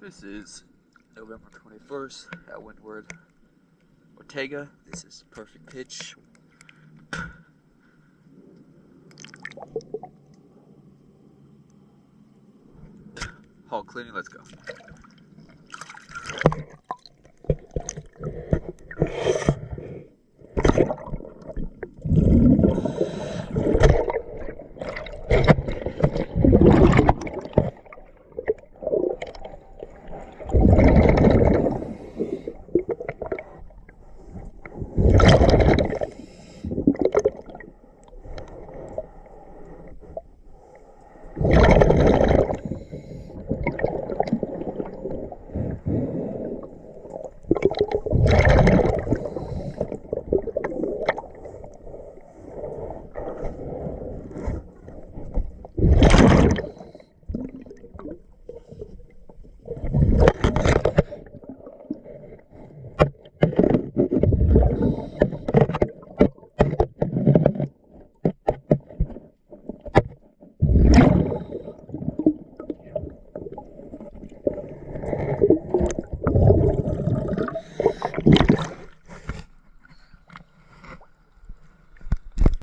This is November 21st at Windward, Ortega. This is perfect pitch. Hull cleaning, let's go.